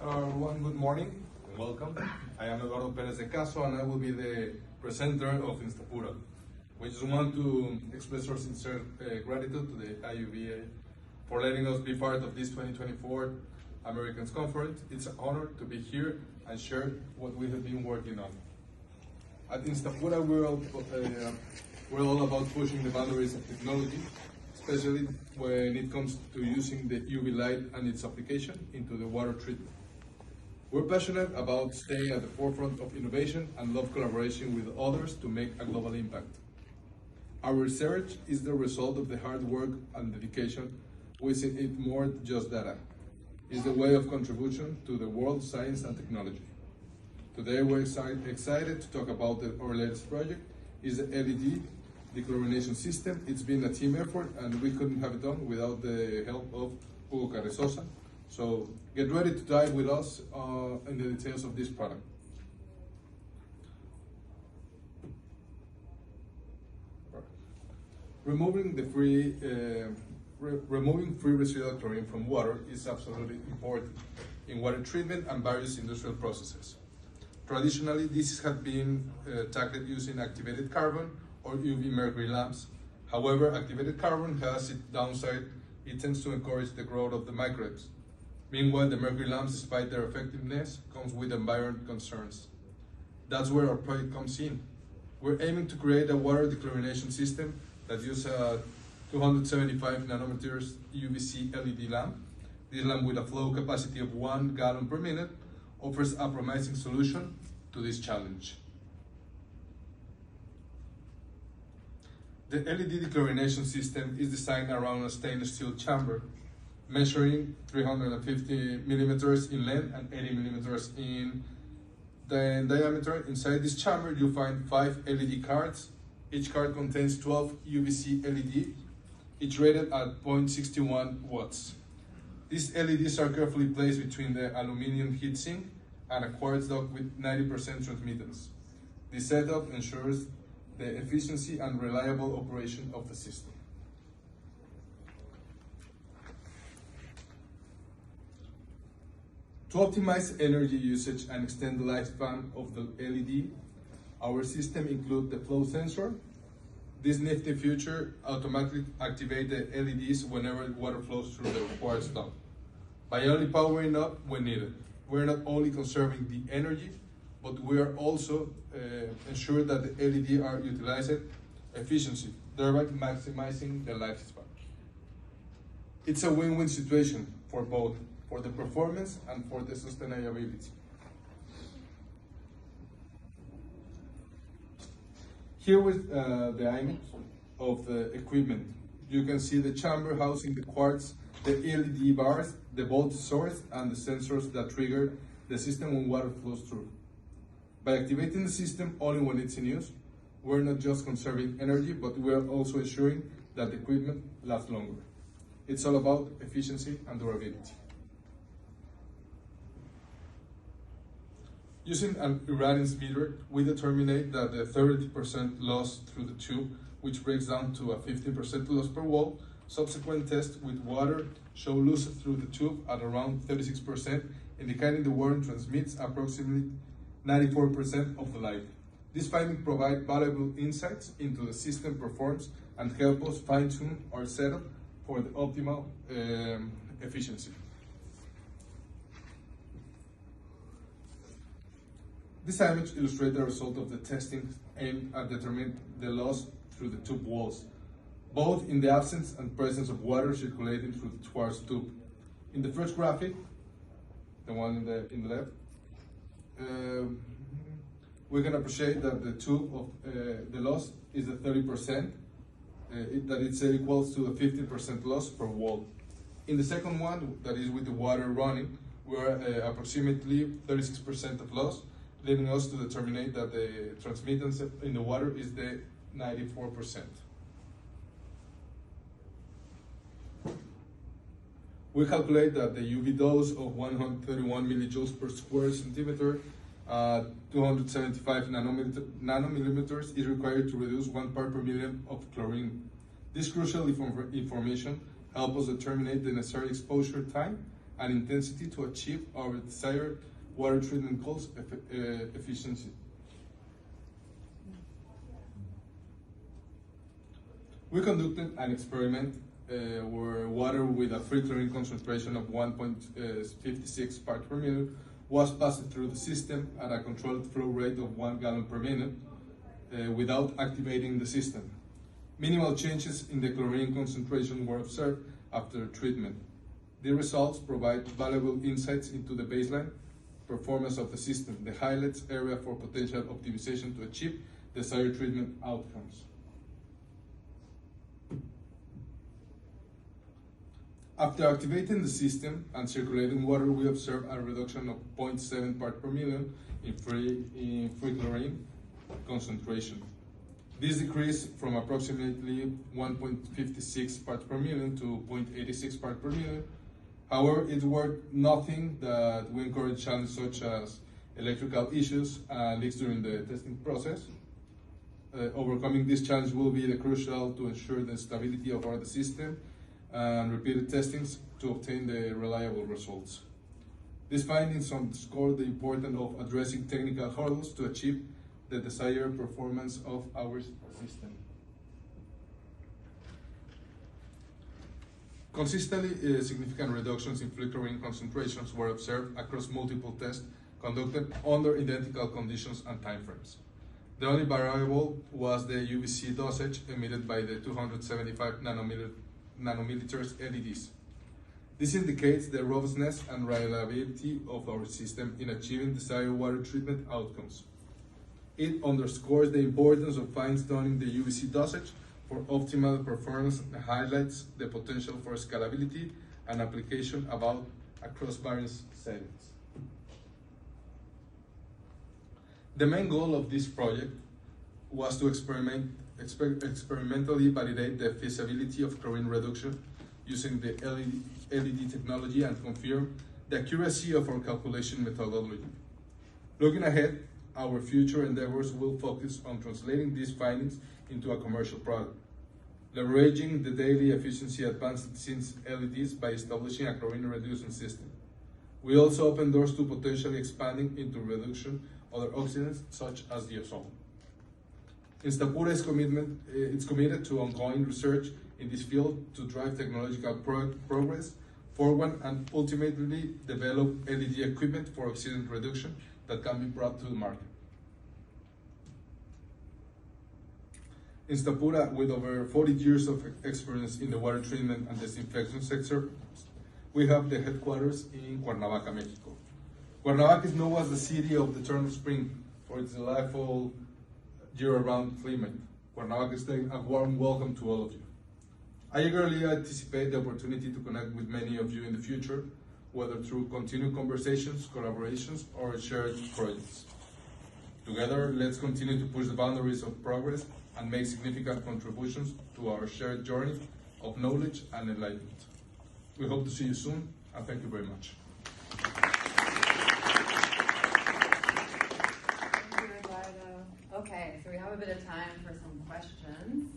Everyone, good morning and welcome. I am Eduardo Perez de Caso and I will be the presenter of Instapura. We just want to express our sincere gratitude to the IUVA for letting us be part of this 2024 Americans Conference. It's an honor to be here and share what we have been working on. At Instapura, we're all about pushing the boundaries of technology, especially when it comes to using the UV light and its application into the water treatment. We're passionate about staying at the forefront of innovation and love collaboration with others to make a global impact. Our research is the result of the hard work and dedication. We see it more than just data. It's the way of contribution to the world's science and technology. Today we're excited to talk about our latest project. Is the LED decloración system. It's been a team effort and we couldn't have it done without the help of Hugo Carrezosa. So get ready to dive with us in the details of this product. Removing free residual chlorine from water is absolutely important in water treatment and various industrial processes. Traditionally, this has been tackled using activated carbon or UV mercury lamps. However, activated carbon has its downside. It tends to encourage the growth of the microbes. Meanwhile, the mercury lamps, despite their effectiveness, comes with environmental concerns. That's where our project comes in. We're aiming to create a water decloración system that uses a 275 nanometers UVC-LED lamp. This lamp, with a flow capacity of 1 gallon per minute, offers a promising solution to this challenge. The LED decloración system is designed around a stainless steel chamber measuring 350 millimeters in length and 80 millimeters in diameter. Inside this chamber, you'll find 5 LED cards. Each card contains 12 UVC LED, each rated at 0.61 watts. These LEDs are carefully placed between the aluminum heatsink and a quartz dock with 90% transmittance. This setup ensures the efficiency and reliable operation of the system. To optimize energy usage and extend the lifespan of the LED, our system includes the flow sensor. This nifty feature automatically activates the LEDs whenever water flows through the quartz dock, by only powering up when needed. We're not only conserving the energy, but we are also ensure that the LED are utilized efficiently, thereby maximizing the lifespan. It's a win-win situation for both, for the performance and for the sustainability. Here is the image of the equipment. You can see the chamber housing the quartz, the LED bars, the voltage source, and the sensors that trigger the system when water flows through. By activating the system only when it's in use, we're not just conserving energy, but we're also ensuring that the equipment lasts longer. It's all about efficiency and durability. Using an irradiance meter, we determine that the 30% loss through the tube, which breaks down to a 15% loss per wall. Subsequent tests with water show loss through the tube at around 36%, indicating the water transmits approximately 94% of the light. These findings provide valuable insights into the system performance and help us fine-tune our setup for the optimal efficiency. This image illustrates the result of the testing aimed at determining the loss through the tube walls, both in the absence and presence of water circulating through the quartz tube. In the first graphic, the one in the left, we can appreciate that the tube of the loss is at 30%, that it's equals to a 15% loss per wall. In the second one, that is with the water running, we're approximately 36% of loss, leading us to determine that the transmittance in the water is the 94%. We calculate that the UV dose of 131 millijoules per square centimeter, 275 nanomillimeters is required to reduce 1 part per million of chlorine. This crucial information helps us determine the necessary exposure time and intensity to achieve our desired water treatment cost efficiency. We conducted an experiment where water with a free chlorine concentration of 1.56 parts per minute was passed through the system at a controlled flow rate of 1 gallon per minute without activating the system. Minimal changes in the chlorine concentration were observed after treatment. The results provide valuable insights into the baseline performance of the system, the highlights area for potential optimization to achieve desired treatment outcomes. After activating the system and circulating water, we observed a reduction of 0.7 parts per million in free chlorine concentration. This decreased from approximately 1.56 parts per million to 0.86 parts per million. However, it's worth noting that we encourage challenges such as electrical issues and leaks during the testing process. Overcoming this challenge will be crucial to ensure the stability of our system and repeated testings to obtain the reliable results. These findings underscore the importance of addressing technical hurdles to achieve the desired performance of our system. Consistently, significant reductions in free chlorine concentrations were observed across multiple tests conducted under identical conditions and timeframes. The only variable was the UVC dosage emitted by the 275 nanometers LEDs. This indicates the robustness and reliability of our system in achieving desired water treatment outcomes. It underscores the importance of fine-tuning the UVC dosage for optimal performance and highlights the potential for scalability and application across various settings. The main goal of this project was to experimentally validate the feasibility of chlorine reduction using the LED technology and confirm the accuracy of our calculation methodology. Looking ahead, our future endeavors will focus on translating these findings into a commercial product, leveraging the daily efficiency advanced since LEDs by establishing a chlorine reducing system. We also open doors to potentially expanding into reduction other oxidants such as the ozone. Instapura is committed to ongoing research in this field to drive technological progress forward and ultimately develop LED equipment for oxidant reduction that can be brought to the market. Instapura, with over 40 years of experience in the water treatment and disinfection sector, we have the headquarters in Cuernavaca, Mexico. Cuernavaca is known as the city of the eternal spring for its delightful year-round climate. Cuernavaca is a warm welcome to all of you. I eagerly anticipate the opportunity to connect with many of you in the future, whether through continued conversations, collaborations, or shared projects. Together, let's continue to push the boundaries of progress and make significant contributions to our shared journey of knowledge and enlightenment. We hope to see you soon, and thank you very much. Okay, so we have a bit of time for some questions.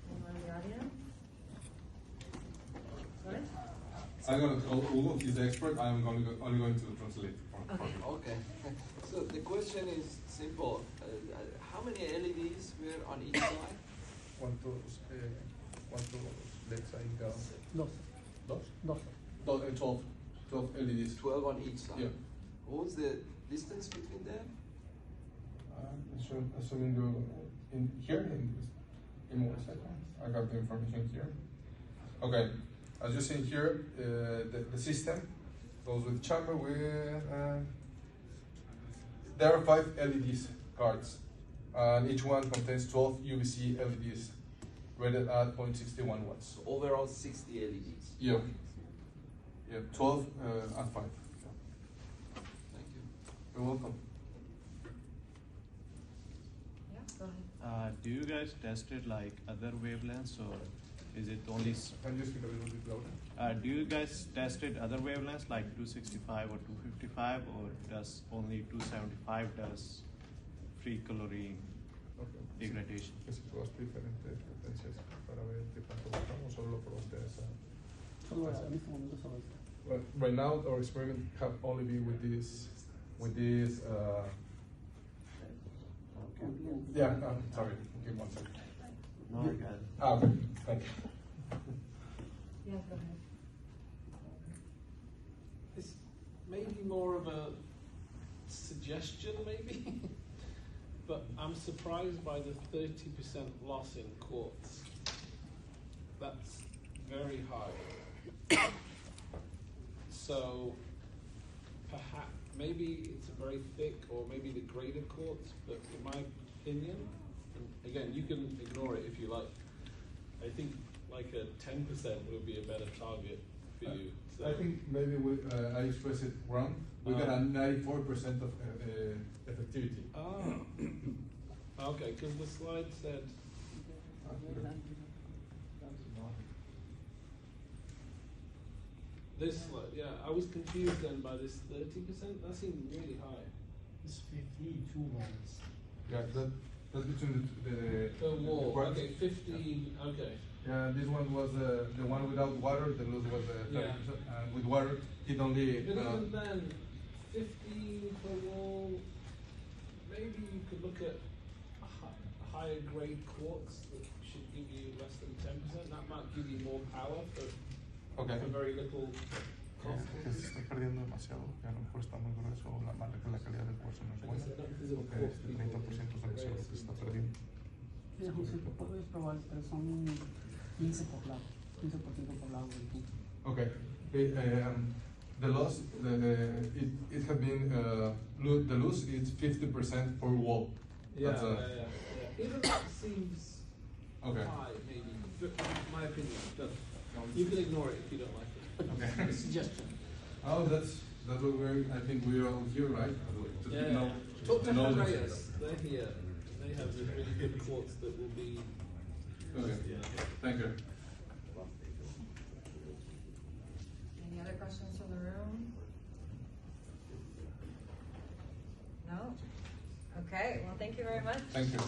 Anyone in the audience? Good? I'm going to call Hugo, he's the expert. I'm only going to translate. Okay. So the question is simple. How many LEDs were on each side? ¿Cuántos LEDs hay en cada? Dos. 12 LEDs. 12 on each side. Yeah. What was the distance between them? Assuming you're in here, in 1 second. I got the information here. Okay, as you see here, the system goes with chamber with, there are 5 LEDs cards, and each one contains 12 UVC LEDs rated at 0.61 watts. So overall 60 LEDs. Yeah, 12 and 5. Yeah. Thank you. You're welcome. Go ahead. Do you guys tested like other wavelengths, or is it only? Can you speak a little bit louder? Do you guys tested other wavelengths like 265 or 255, or does only 275 does free chlorine degradation? Dos diferentes frecuencias para ver qué tanto buscamos, solo lo probaste esa. Solo en este momento solo esta. right now our experiment have only been with this, yeah, sorry, give me 1 second. No, I got it. Okay, thank you. Yeah, go ahead. It's maybe more of a suggestion, maybe, but I'm surprised by the 30% loss in quartz. That's very high. So perhaps maybe it's a very thick, or maybe the greater quartz, but in my opinion, and again, you can ignore it if you like, I think like a 10% would be a better target for you. So. I think maybe I expressed it wrong. We got a 94% of effectivity. Oh, okay, because the slide said. This slide, yeah, I was confused then by this 30%. That seemed really high. It's 52 volts. Yeah, that's between The wall, quartz. okay, 15, okay. Yeah, this one was the one without water. The loose was 30%, and with water, it only. But even then, 15 per wall. Maybe you could look at a higher grade quartz that should give you less than 10%. That might give you more power for very little cost. Que se está perdiendo demasiado, que a lo mejor está muy grueso o la calidad del cuarzo no es buena. Porque este 30% es demasiado lo que se está perdiendo. Sí, José, tú puedes probar, pero son 15 por lado, 15% por lado del punto. Okay. The loss, it has been the loss is 50% per wall. Yeah, That's, yeah. Even that seems high, maybe. But in my opinion, but you can ignore it if you don't like it. Okay. Suggestion. Oh, that's what I think we are all here, right? Yeah. Talk to Andreas. They're here. They have this really good quartz that will be. Okay. Thank you. Any other questions from the room? No? Okay, well, thank you very much. Thank you.